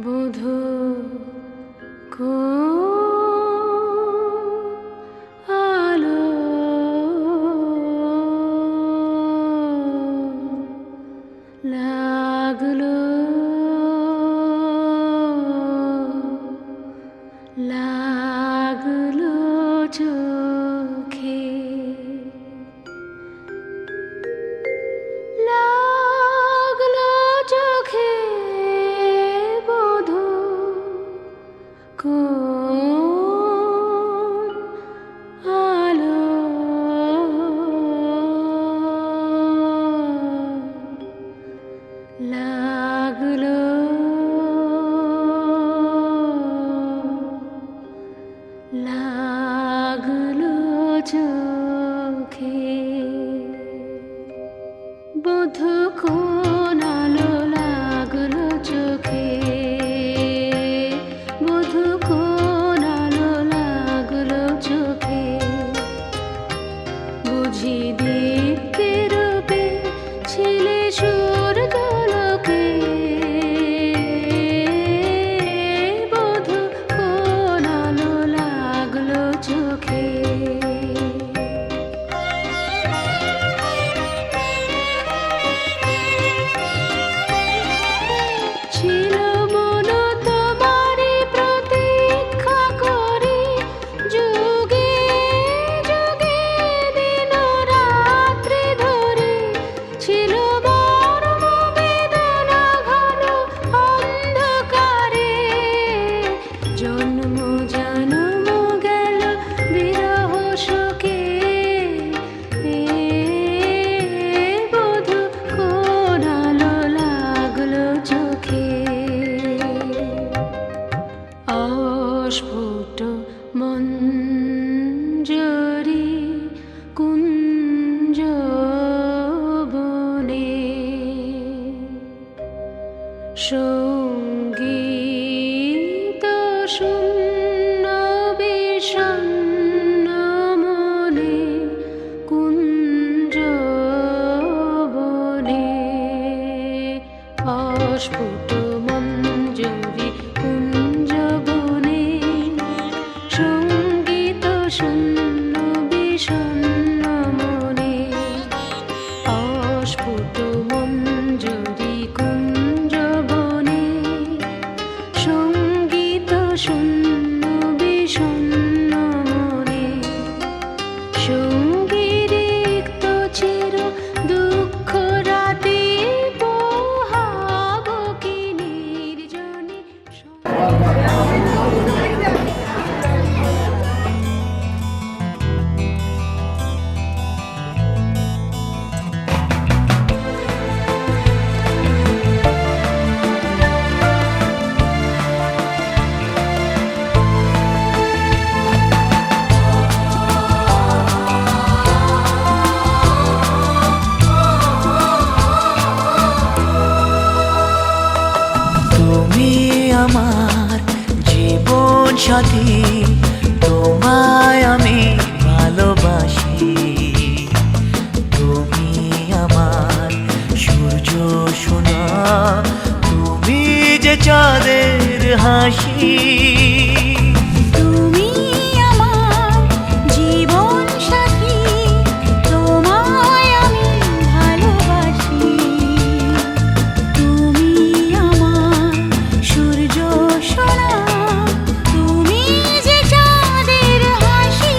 বধূ আলো লাগলো লাগলো চোখে লাগলো চোখে বধূ আলো লাগলো লাগলো চোখে বধূ কোন আলো লাগলো চোখে বধূ কোন আলো লাগলো চোখে বুঝি দীপ্তি রূপে ছিলে সূর্যালোকে বধূ কোন আলো লাগলো চোখে ছিল মন তোমারি প্রতীক্ষা করে যুগে যুগে দিন রাত্রি ধরে ছিল মর্ম বেদনা ঘন অন্ধকারে জন্ম জন্ম গেল বিরহ শোকে বধূ কোন আলো লাগলো চোখে অস্ফুট মঞ্জরি কুঞ্জ বনে সঙ্গীত শূন্য বিষণ্ণ মনে কুঞ্জ বনে অস্ফুট মঞ্জরি কুঞ্জ বনে সঙ্গীত শূন্য বিষণ্ণ মনে অস্ফুট মঞ্জরি কুঞ্জ বনে সঙ্গীত শূন্য বিষণ্ণ মনে সঙ্গীরিক্ত চির দুঃখ রাতে পোহাব কি নির্জনে তুমি আমার জীবন সাথী, তোমায় আমি ভালোবাসি। তুমি আমার সূর্য সোনা, তুমি যে চাঁদের হাসি। তুমি আমার জীবন সাথী, তোমায় আমি ভালোবাসি। তুমি আমার সূর্য সোনা, তুমি যে চাঁদের হাসি।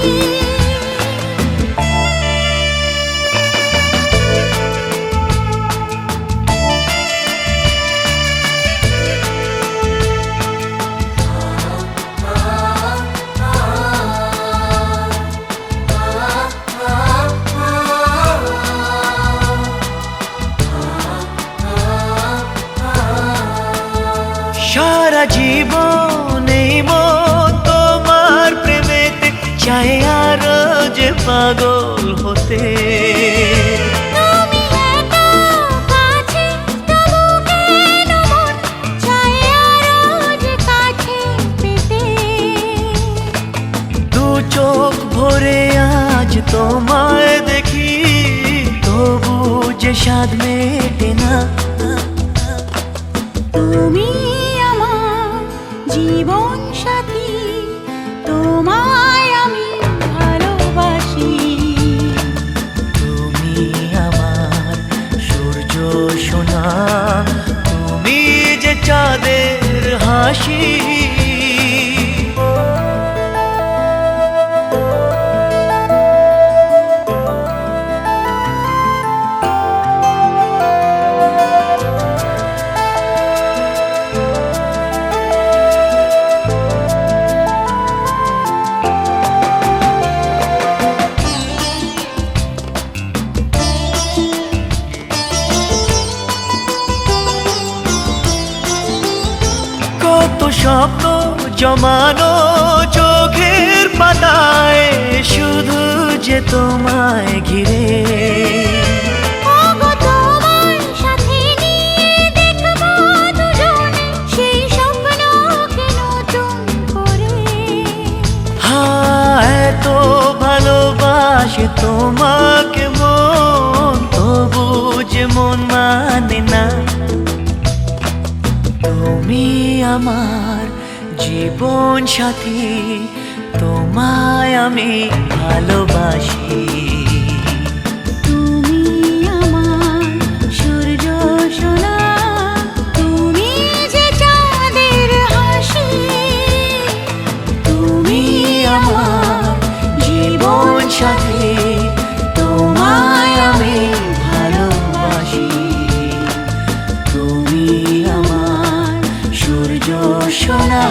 সারা জীবন এই মন তোমার প্রেমেতে চাই আরো যে পাগল হতে। তুমি এত কাছে, তবু কেন মন চায় আরো যে কাছে পেতে। দু চোখ ভরে আজ তোমায় দেখি, তবু যে স্বাদ মেটে না। তুমি আমার জীবন সাথী, তোমায় আমি ভালোবাসি। তুমি আমার সূর্য সোনা, তুমি যে চাঁদের হাসি। কত স্বপ্ন জমানো চোখের পাতায়, শুধু যে তোমায় ঘিরে। ওগো তোমায় সাথে নিয়ে দেখবো দুজনে সেই স্বপ্নকে নতুন করে। হ্যাঁ, এত ভালোবাসে তোমাকে মন, তবু যে মন মানে না। তুমি আমার জীবন সাথী, তোমায় আমি ভালোবাসি। তুমি আমার সূর্য সোনা, তুমি যে চাঁদের হাসি। তুমি আমার জীবন সাথী, তোমায় আমি ভালোবাসি। তুমি আমার সূর্য সোনা,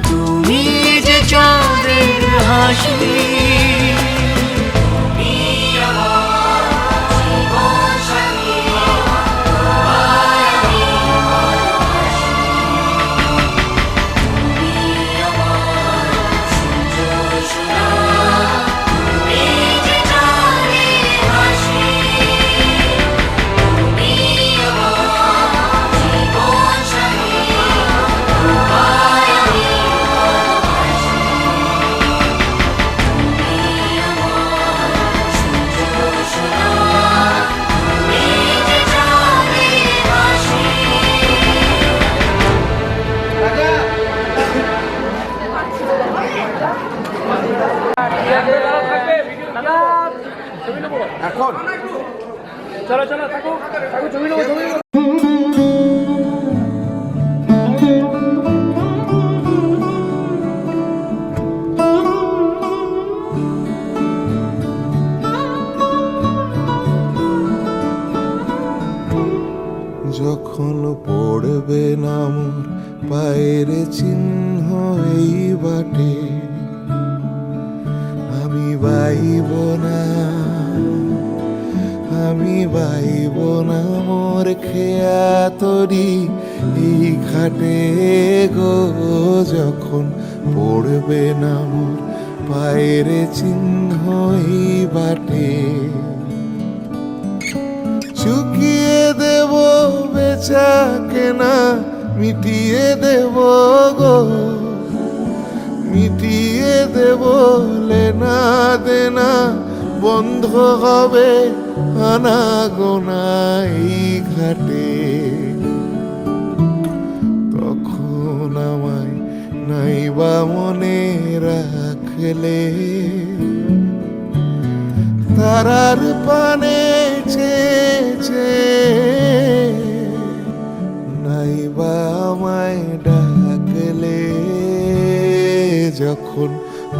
তুমি যে চাঁদের হাসি। এখন চলো চলো থাকো থাকো, ছবি নেবো ছবি নেবো। যখন পড়বে না মোর পায়ের চিহ্ন এই বাটে, আমি বাইব না, আমি বাইব না মোর খেয়া তরি এই ঘাটে গো। যখন পড়বে না মোর পায়ের চিহ্ন এই বাটে, চুকিয়ে দেব বেচা কেনা, মিটিয়ে দেব গো, মিটিয়ে দেব লেনা দেনা, বন্ধ হবে আনা গোনা এই ঘাটে। তখন আমায় নাইবা মনে রাখলে, তারার পানে চেয়েছে নাইবা আমায় ডাকলে। যখন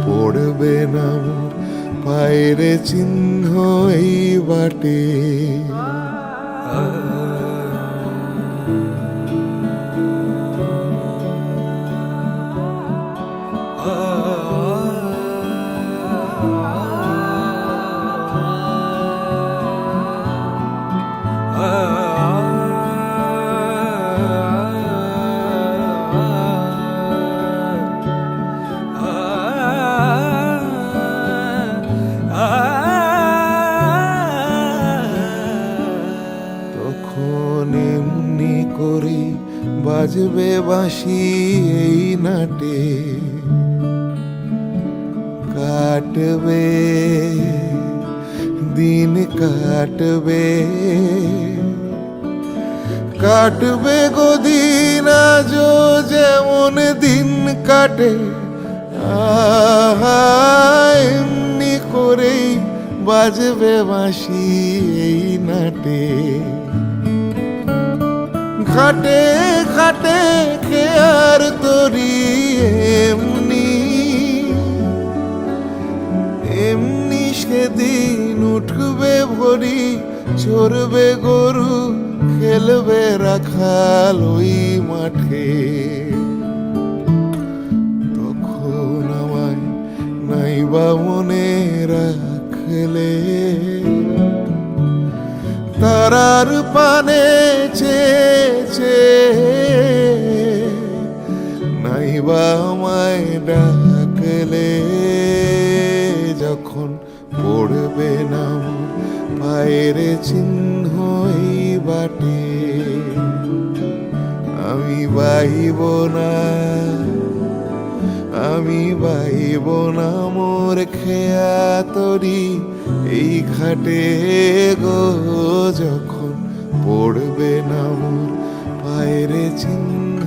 পড়বে না মোর পায়ের চিহ্ন এই বাটে, তখন এমনি করে বাজবে বাঁশি এই নাটে, কাটবে দিন কাটবে, কাটবে গদিন আজও যেমন দিন কাটে, আহা এমনি করেই বাজবে বাঁশি এই নাটে। ঘাটে ঘাটে কে আর তরি এমনি এমনি সেদিন উঠবে ভরি, চড়বে গরু খেলবে রাখাল ওই মাঠে। তখন আমায় নাইবা মনে রাখলে, তারার পানে চেয়েছে নাইবা আমায় ডাকলে। যখন পড়বে নাম পায়ের চিহ্ন এই বাটে, আমি বাইব না, আমি বাইব না মোর খেয়া তরি এই ঘাটে গো। যখন পড়বে না মোর পায়ের চিহ্ন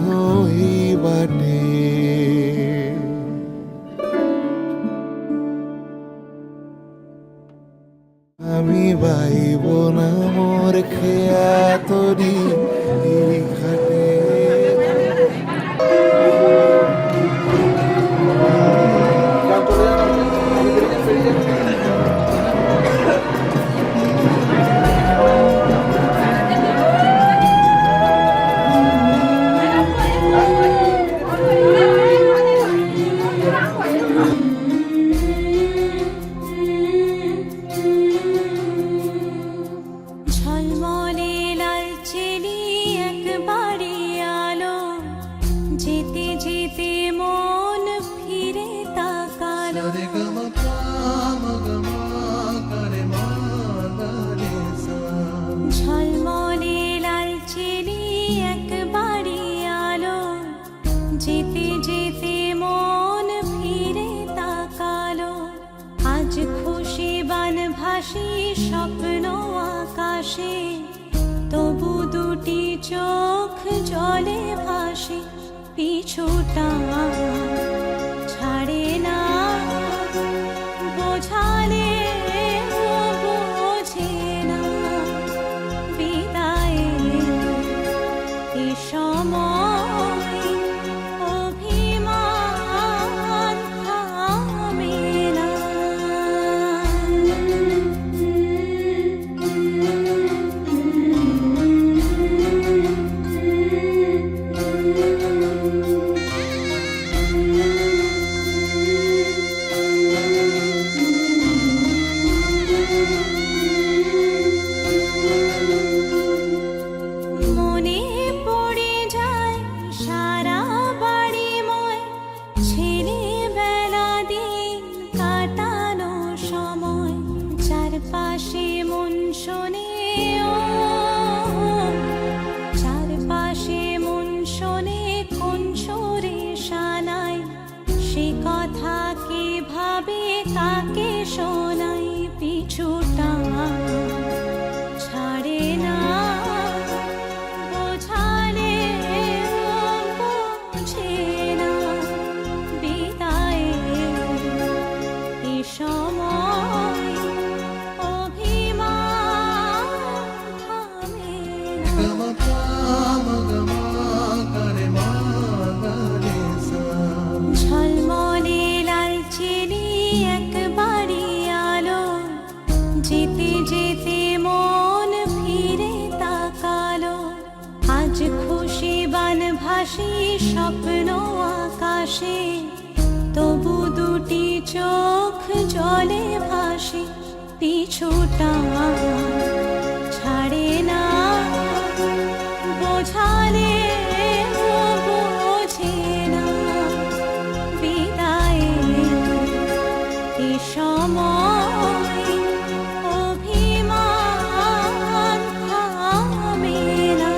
এই বাটে। আমি বাইব না মোর খেয়া তরি এই ঘাটে। ঝলমলে লালচেলি একবারে আলো, যেতে যেতে মন ফিরে তাকালো। ঝলমলে লালচেলি একবারে আলো, যেতে যেতে মন ফিরে তাকালো। আজ খুশি বানভাসি স্বপ্ন আকাশে, তবু দুটি চোখ জলে ভাসে। পিছুটা ছাড়ে না, বোঝালে বোঝে না। বিদায়ের এ সময় অভিমান থামে না। মনে পড়ে যায় সারা বাড়িময় ছেলেবেলা দিন কাটানো সময়। চারপাশে মন শোনে ও, চারপাশে মন শোনে কোন সুরে শানাই। সে কথা কে ভাবে কাকে শোনাই। পিছুটা ছাড়ে না, বোঝালে বোঝে না। বিদায়ের এ সময় অভিমান থামে না। ঝলমলে লালচেলি একবারে আলো, যেতে যেতে মন ফিরে তাকালো। আজ খুশি বানভাসি স্বপ্ন আকাশে, তবু দুটি চোখ জলে ভাসে। পিছুটা ছাড়ে না, বোঝালে বোঝে না। বিদায়ের এ সময় অভিমান থামে না।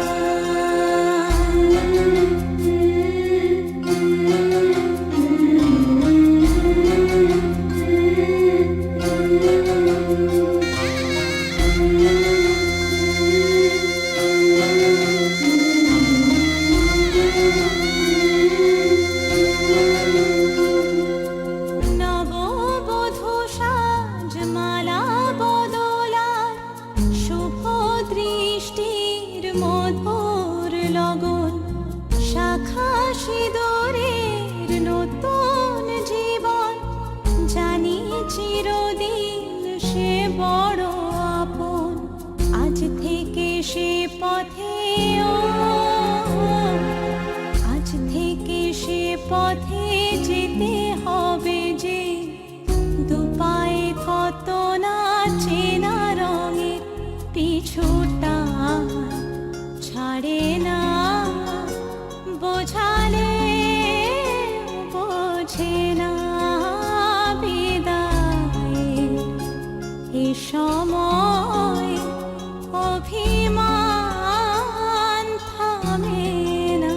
সে পথে আজ থেকে সে পথে যেতে হবে যে দুপায়ে কত না চেনা রঙের পিছুটা ছাড়ে না বোঝালে বোঝে না বিদায়ের এ সময় অভিমান থামে না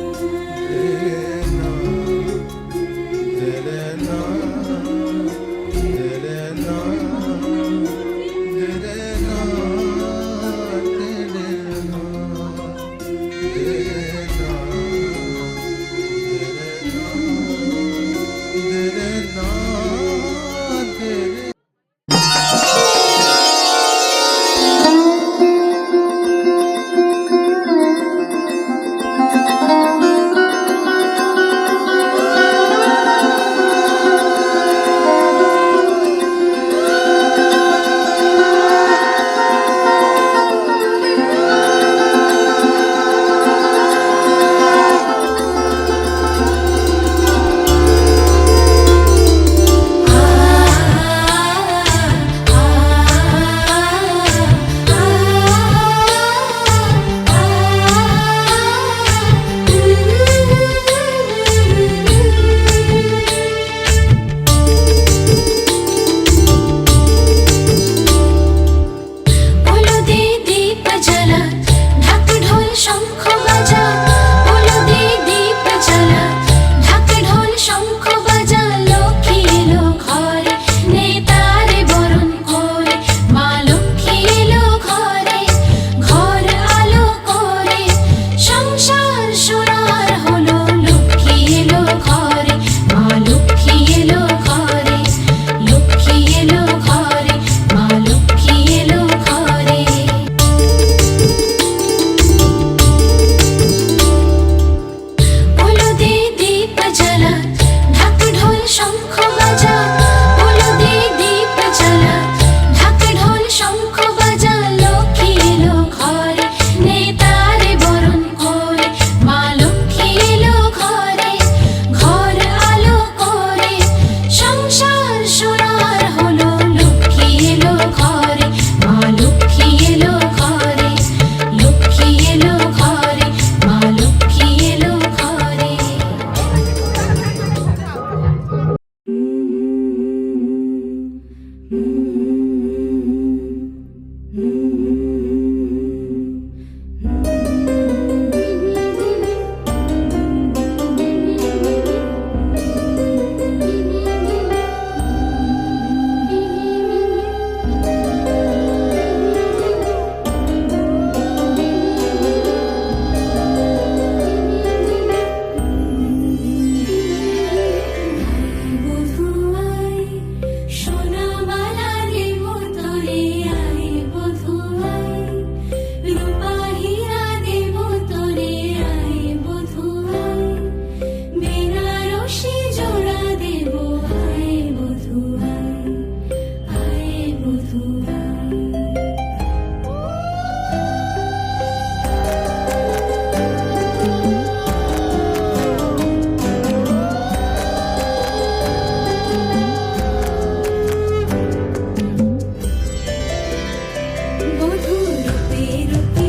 রূপে রূপে